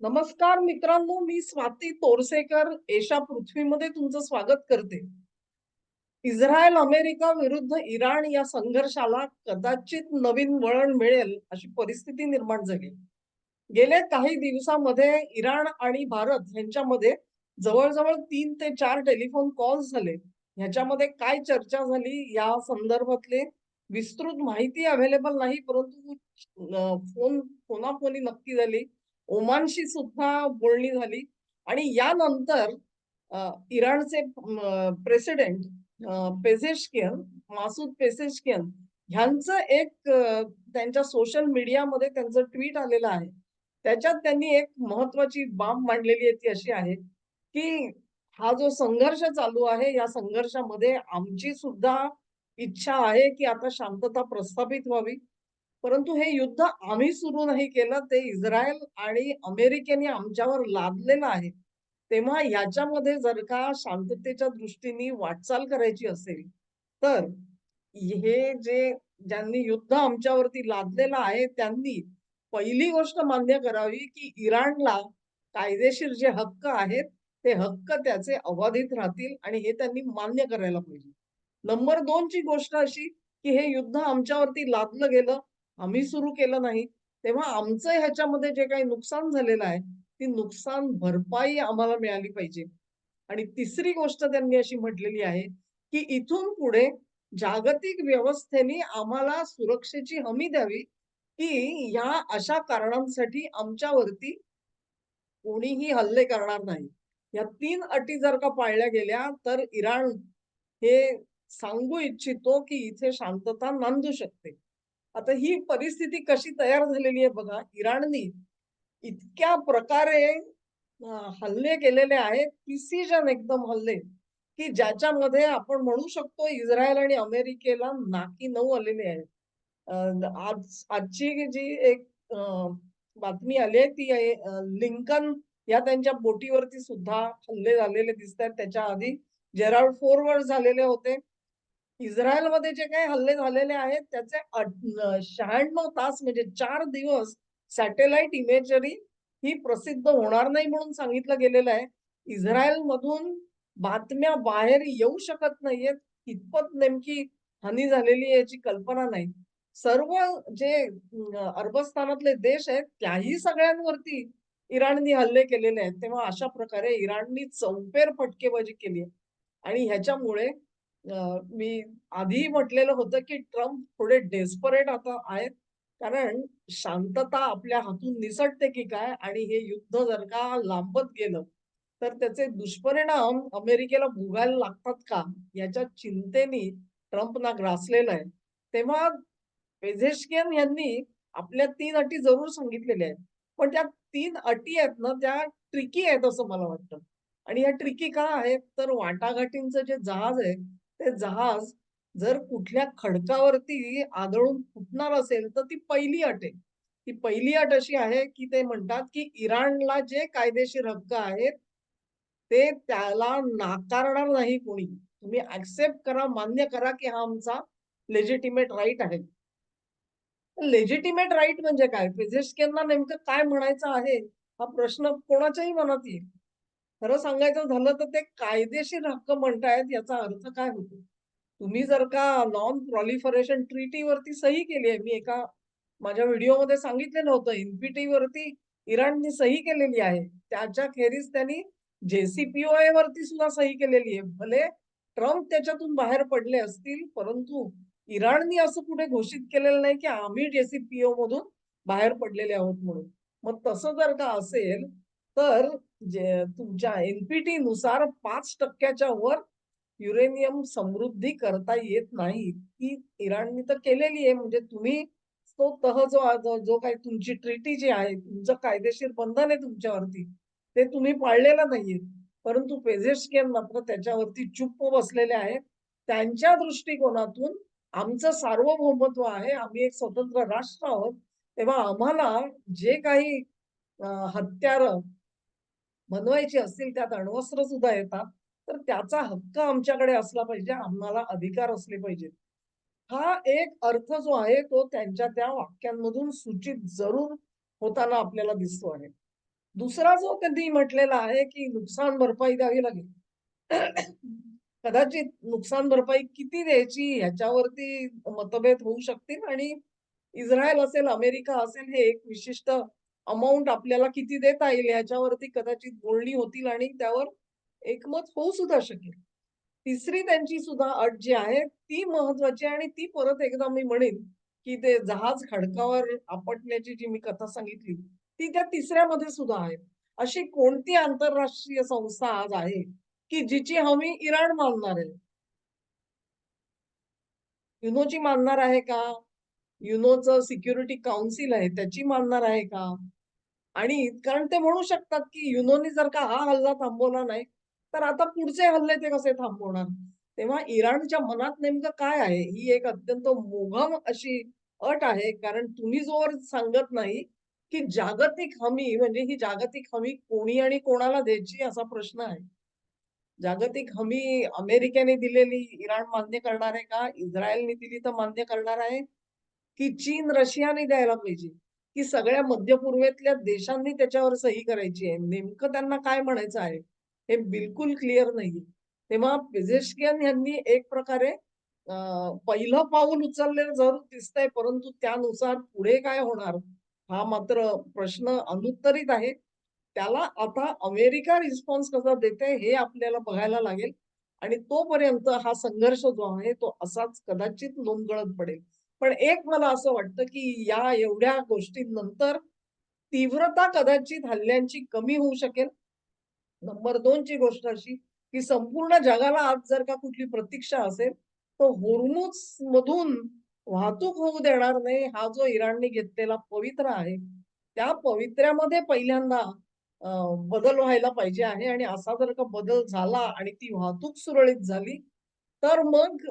नमस्कार मित्रांनो, मी स्वाती तोरसेकर एशा पृथ्वीमध्ये तुमचं स्वागत करते. इस्रायल अमेरिका विरुद्ध इराण या संघर्षाला कदाचित नवीन वळण मिळेल अशी परिस्थिती निर्माण झाली. गेल्या काही दिवसामध्ये इराण आणि भारत यांच्यामध्ये जवळजवळ 3 ते 4 टेलिफोन कॉल्स झाले. ह्याच्यामध्ये काय चर्चा झाली या संदर्भातले विस्तृत माहिती अवेलेबल नाही, परंतु फोनाफोनी नक्की झाली. ओमानशी सुद्धा बोलणी झाली आणि यानंतर इराणचे प्रेसिडेंट पेझेशकियन, मासूद पेझेशकियन ह्यांचं एक त्यांच्या सोशल मीडियामध्ये त्यांचं ट्विट आलेलं आहे. त्याच्यात त्यांनी एक महत्वाची बाब मांडलेली आहे, ती अशी आहे, की हा जो संघर्ष चालू आहे, या संघर्षामध्ये आमची सुद्धा इच्छा आहे, की आता शांतता प्रस्थापित व्हावी. परंतु हे युद्ध आम्ही सुरू नाही केलं, ते इस्रायल आणि अमेरिकेने आमच्यावर लादलेलं आहे. तेव्हा याच्यामध्ये जर का शांततेच्या दृष्टीने वाटचाल करायची असेल, तर हे जे ज्यांनी युद्ध आमच्यावरती लादलेलं आहे, त्यांनी पहिली गोष्ट मान्य करावी, की इराणला कायदेशीर जे हक्क आहेत, ते हक्क त्याचे अबाधित राहतील आणि हे त्यांनी मान्य करायला पाहिजे. नंबर 2 ची गोष्ट अशी, की हे युद्ध आमच्यावरती लादलं गेलं, आम्ही सुरू केलं नाही. तेव्हा आमचं ह्याच्यामध्ये जे काही नुकसान झालेलं आहे, ती नुकसान भरपाई आम्हाला मिळाली पाहिजे. आणि तिसरी गोष्ट त्यांनी अशी म्हटलेली आहे, की इथून पुढे जागतिक व्यवस्थेने आम्हाला सुरक्षेची हमी द्यावी, की ह्या अशा कारणांसाठी आमच्यावरती कोणीही हल्ले करणार नाही. या 3 अटी जर का पाळल्या गेल्या, तर इराण हे सांगू इच्छितो, की इथे शांतता नांदू शकते. आता ही परिस्थिती कशी तयार झालेली आहे बघा. इराणनी इतक्या प्रकारे हल्ले केलेले आहेत, प्रिसिजन एकदम हल्ले, की ज्याच्यामध्ये आपण म्हणू शकतो इस्रायल आणि अमेरिकेला नाकी नऊ आलेले आहेत. अ, आजची जी एक बातमी आली आहे ती आहे लिंकन या त्यांच्या बोटीवरती सुद्धा हल्ले झालेले दिसतायत. त्याच्या आधी जेराल्ड फोरवर झालेले होते. इस्रायलमध्ये जे काही हल्ले झालेले आहेत त्याचे 96 तास म्हणजे 4 दिवस सॅटेलाईट इमेजरी ही प्रसिद्ध होणार नाही म्हणून सांगितलं गेलेलं आहे. इस्रायलमधून बातम्या बाहेर येऊ शकत नाहीयेत. कितपत नेमकी हानी झालेली आहे याची कल्पना नाही. सर्व जे अरबस्थानातले देश आहेत त्याही सगळ्यांवरती इराणनी हल्ले केलेले आहेत. तेव्हा अशा प्रकारे इराणनी चौफेर फटकेबाजी केली आहे आणि ह्याच्यामुळे मी आधीही म्हटलेलं होतं, की ट्रम्प थोडे डेस्परेट आता आहेत. कारण शांतता आपल्या हातून निसटते की काय आणि हे युद्ध जर का लांबत गेलं, तर त्याचे दुष्परिणाम अमेरिकेला भोगायला लागतात का? याच्या चिंतेने ट्रम्पना ग्रासलेलं आहे. तेव्हा पेझेशकिन यांनी आपल्या 3 अटी जरूर सांगितलेल्या आहेत. पण त्या 3 अटी आहेत ना, त्या ट्रिकी आहेत असं मला वाटतं. आणि ह्या ट्रिकी का आहेत? तर वाटाघाटींचं जे जहाज आहे, ते जहाज जर कुठल्या खडकावरती आदळून फुटणार असेल, तर ती पहिली अट आहे. ती पहिली अट अशी आहे, की ते म्हणतात, की इराणला जे कायदेशीर हक्क आहेत, ते त्याला नाकारणार नाही कोणी. तुम्ही एक्सेप्ट करा, मान्य करा, की हा आमचा लेजिटिमेट राइट आहे. लेजिटिमेट राइट म्हणजे काय? पेजेशकियाना नेमकं काय म्हणायचं आहे? हा प्रश्न कोणाच्याही मनात येईल. खरं सांगायचं झालं तर ते कायदेशीर हक्क म्हणतायत याचा अर्थ काय होतो? तुम्ही जर का नॉन प्रॉलिफरेशन ट्रीटीवरती सही केली आहे. मी एका माझ्या व्हिडिओमध्ये सांगितलेलं होतं. एन-पी-टीवरती इराणनी सही केलेली आहे. त्याच्या खेरीज त्यांनी जे-सी-पी-ओ-ए वरती सुद्धा सही केलेली आहे. भले ट्रम्प त्याच्यातून बाहेर पडले असतील, परंतु इराणनी असं कुठे घोषित केलेलं नाही, की आम्ही जे-सी-पी-ओ मधून बाहेर पडलेले आहोत म्हणून. मग तसं जर का असेल, तर जे तुमच्या एन-पी-टी नुसार 5% च्या वर युरेनियम समृद्धी करता येत नाही. ती इराणनी तर केलेली आहे. म्हणजे तुम्ही तो तह जो काही तुमची ट्रिटी जी आहे, तुमचं कायदेशीर बंधन आहे तुमच्यावरती, ते तुम्ही पाळलेलं नाहीये. परंतु पेझेशकियान मात्र त्याच्यावरती चुप्प बसलेले आहेत. त्यांच्या दृष्टिकोनातून आमचं सार्वभौमत्व आहे. आम्ही एक स्वतंत्र राष्ट्र आहोत. तेव्हा आम्हाला जे काही हत्यारं बनवायची असतील, त्यात अण्वस्त्र सुद्धा येतात. तर त्याचा हक्क आमच्याकडे असला पाहिजे. आम्हाला अधिकार असले पाहिजेत. हा एक अर्थ जो आहे, तो त्यांच्या त्या वाक्यांमधून सूचित जरूर होताना आपल्याला दिसतो आहे. दुसरा जो त्यांनी म्हटलेला आहे, की नुकसान भरपाई द्यावी लागेल. कदाचित नुकसान भरपाई किती द्यायची ह्याच्यावरती मतभेद होऊ शकतील आणि इस्रायल असेल, अमेरिका असेल, हे एक विशिष्ट अमाउंट आपल्याला किती देता येईल याच्यावरती कदाचित बोलणी होतील आणि त्यावर एकमत होऊ सुद्धा शकेल. तिसरी त्यांची सुद्धा अट जी आहे ती महत्वाची आणि ती परत एकदा मी म्हणेन, की ते जहाज खडकावर आपटण्याची जी मी कथा सांगितली, ती त्या तिसऱ्यामध्ये सुद्धा आहे. अशी कोणती आंतरराष्ट्रीय संस्था आज आहे, की जिची हमी इराण मानणार आहे? युनोची मानणार आहे का? युनोचं सिक्युरिटी काउन्सिल आहे त्याची मानणार आहे का? आणि कारण ते म्हणू शकतात, की युनोनी जर का हा हल्ला थांबवला नाही, तर आता पुढचे हल्ले ते कसे थांबवणार? तेव्हा इराणच्या मनात नेमकं काय आहे? ही एक अत्यंत मोघम अशी अट आहे. कारण तुम्ही जोवर सांगत नाही, की जागतिक हमी म्हणजे ही जागतिक हमी कोणी आणि कोणाला द्यायची असा प्रश्न आहे. जागतिक हमी अमेरिकेने दिलेली इराण मान्य करणार आहे का? इस्रायलने दिली तर मान्य करणार आहे? की चीन, रशियाने द्यायला पाहिजे? की सगळ्या मध्य पूर्वेतल्या देशांनी त्याच्यावर सही करायची आहे? नेमकं त्यांना काय म्हणायचं आहे? हे बिलकुल क्लिअर नाहीये. तेव्हा पेझेश्कियान यांनी एक प्रकारे पहिलं पाऊल उचललेलं जरूर दिसतंय, परंतु त्यानुसार पुढे काय होणार? हा मात्र प्रश्न अनुत्तरित आहे. त्याला आता अमेरिका रिस्पॉन्स कसा देते हे आपल्याला बघायला लागेल आणि तोपर्यंत हा संघर्ष जो आहे तो असाच कदाचित लोंबकळत पडेल. पण एक मला असं वाटतं, की या एवढ्या गोष्टींनंतर तीव्रता कदाचित हल्ल्यांची कमी होऊ शकेल. नंबर 2 ची गोष्ट अशी, की संपूर्ण जगाला आज जर का कुठली प्रतीक्षा असेल, तर होर्मुझ मधून वाहतूक होऊ देणार नाही. हा जो इराणने घेतलेला पवित्रा आहे, त्या पवित्र्यामध्ये पहिल्यांदा अ, बदल व्हायला पाहिजे आहे आणि असा जर का बदल झाला आणि ती वाहतूक सुरळीत झाली, तर मग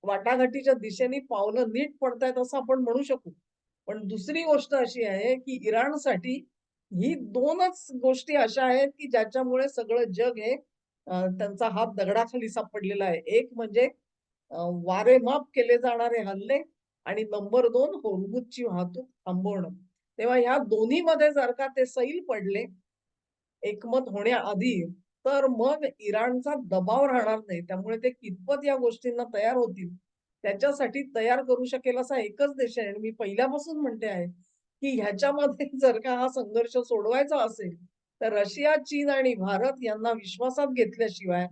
वाटाघाटीच्या दिशेने पावलं नीट पडतायत असं आपण म्हणू शकू. पण दुसरी गोष्ट अशी आहे, की इराणसाठी ही 2च गोष्टी अशा आहेत, की ज्याच्यामुळे सगळं जग हे त्यांचा हात दगडाखाली सापडलेला आहे. एक म्हणजे वारेमाप केले जाणारे हल्ले आणि नंबर 2 होर्मुझची वाहतूक थांबवणं. तेव्हा ह्या दोन्हीमध्ये जर का ते सैल पडले, एकमत होण्याआधी, तर मग इराणचा दबाव राहणार नाही. त्यामुळे ते कितपत या गोष्टींना तयार होतील, त्याच्यासाठी तयार करू शकेल असा एकच देश आहे आणि मी पहिल्यापासून म्हणते आहे, की ह्याच्यामध्ये जर का हा संघर्ष सोडवायचा असेल, तर रशिया, चीन आणि भारत यांना विश्वासात घेतल्याशिवाय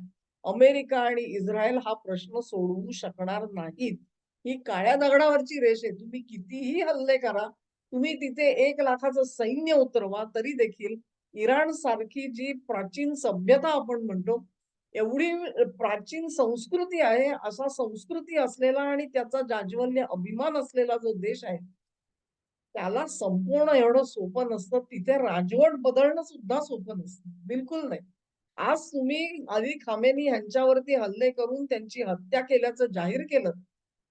अमेरिका आणि इस्रायल हा प्रश्न सोडवू शकणार नाहीत. ही काळ्या दगडावरची रेष आहे. तुम्ही कितीही हल्ले करा, तुम्ही तिथे 1,00,000चं सैन्य उतरवा, तरी देखील इराण सारखी जी प्राचीन सभ्यता आपण म्हणतो, एवढी प्राचीन संस्कृती आहे, असा संस्कृती असलेला आणि त्याचा जाज्वल्य अभिमान असलेला जो देश आहे, त्याला संपवणं एवढं सोपं नसतं. तिथे राजवट बदलणं सुद्धा सोपं नसतं. बिलकुल नाही. आज तुम्ही अली खामेनी यांच्यावरती हल्ले करून त्यांची हत्या केल्याचं जाहीर केलं.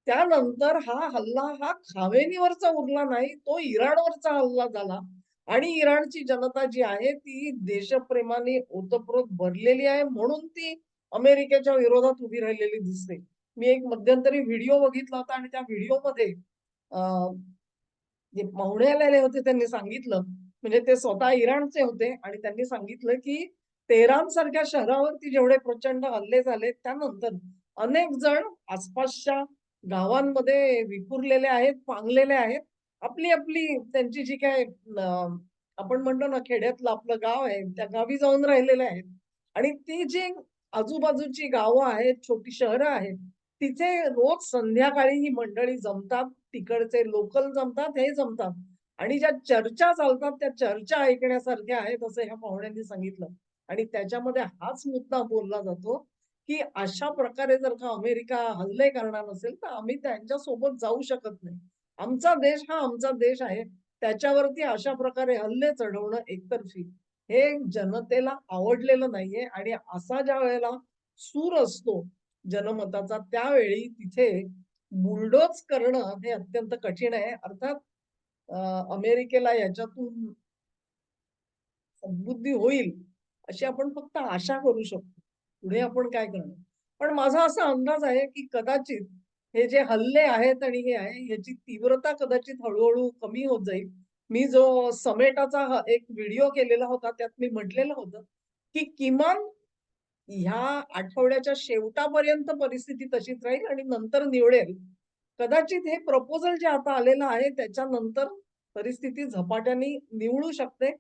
त्यानंतर हा हल्ला हा खामेनीवरचा उरला नाही, तो इराणवरचा हल्ला झाला आणि इराणची जनता जी आहे ती देशप्रेमाने ओतप्रोत भरलेली आहे म्हणून ती अमेरिकेच्या विरोधात उभी राहिलेली दिसते. मी एक मध्यंतरी व्हिडिओ बघितला होता आणि त्या व्हिडिओमध्ये जे पाहुणे आलेले होते त्यांनी सांगितलं, म्हणजे ते स्वतः इराणचे होते आणि त्यांनी सांगितलं, की तेहरान सारख्या शहरावरती जेवढे प्रचंड हल्ले झाले, त्यानंतर अनेक जण आसपासच्या गावांमध्ये विखुरलेले आहेत, पांगलेले आहेत. आपली त्यांची जी काही आपण म्हणतो ना, खेड्यातलं आपलं गाव आहे, त्या गावी जाऊन राहिलेले आहेत. आणि ती जी आजूबाजूची गावं आहेत, छोटी शहरं आहेत, तिथे रोज संध्याकाळी ही मंडळी जमतात. तिकडचे लोकल जमतात, हे जमतात आणि ज्या चर्चा चालतात, त्या चर्चा ऐकण्यासारख्या आहेत, असं ह्या पाहुण्यांनी सांगितलं. आणि त्याच्यामध्ये हाच मुद्दा बोलला जातो, की अशा प्रकारे जर का अमेरिका हल्ले करणार असेल, तर आम्ही त्यांच्यासोबत जाऊ शकत नाही. आमचा देश हा आमचा देश आहे. त्याच्यावरती अशा प्रकारे हल्ले चढवणं एकतर्फी, हे जनतेला आवडलेलं नाहीये आणि असा ज्यावेळेला सूर असतो जनमताचा, त्यावेळी तिथे बुलडोज करणं हे अत्यंत कठीण आहे. अर्थात अ, अमेरिकेला याच्यातून सद्बुद्धी होईल, अशी आपण फक्त आशा करू शकतो. पुढे आपण काय करणार? पण माझा असा अंदाज आहे, की कदाचित हे जे हल्ले आहेत आणि हे आहे, ह्याची तीव्रता कदाचित हळू कमी होत जाईल. मी जो समेटाचा एक व्हिडिओ केलेला होता, त्यात मी म्हटलेलं होतं, की किमान ह्या आठवड्याच्या शेवटापर्यंत परिस्थिती तशीच राहील आणि नंतर निवळेल. कदाचित हे प्रपोजल जे आता आलेलं आहे, त्याच्यानंतर परिस्थिती झपाट्याने निवळू शकते.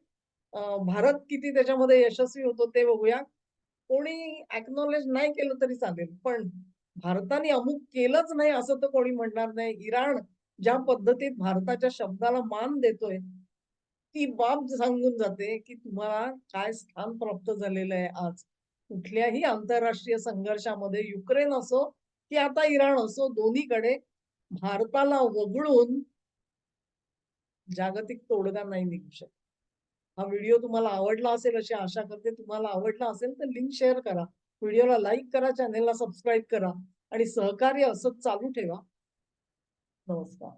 भारत किती त्याच्यामध्ये यशस्वी होतो ते बघूया. कोणी अॅक्नॉलेज नाही केलं तरी चालेल. पण भारताने अमुक केलंच नाही असं तर कोणी म्हणणार नाही. इराण ज्या पद्धतीत भारताच्या शब्दाला मान देतोय, ती बाब सांगून जाते, की तुम्हाला काय स्थान प्राप्त झालेलं आहे आज. कुठल्याही आंतरराष्ट्रीय संघर्षामध्ये युक्रेन असो, की आता इराण असो, दोन्हीकडे भारताला वगळून जागतिक तोडगा नाही निघू शकत. हा व्हिडिओ तुम्हाला आवडला असेल अशी आशा करते. तुम्हाला आवडला असेल तर लिंक शेअर करा. व्हिडिओला लाईक करा, चॅनेलला सबस्क्राईब करा आणि सहकार्य असंच चालू ठेवा. नमस्कार.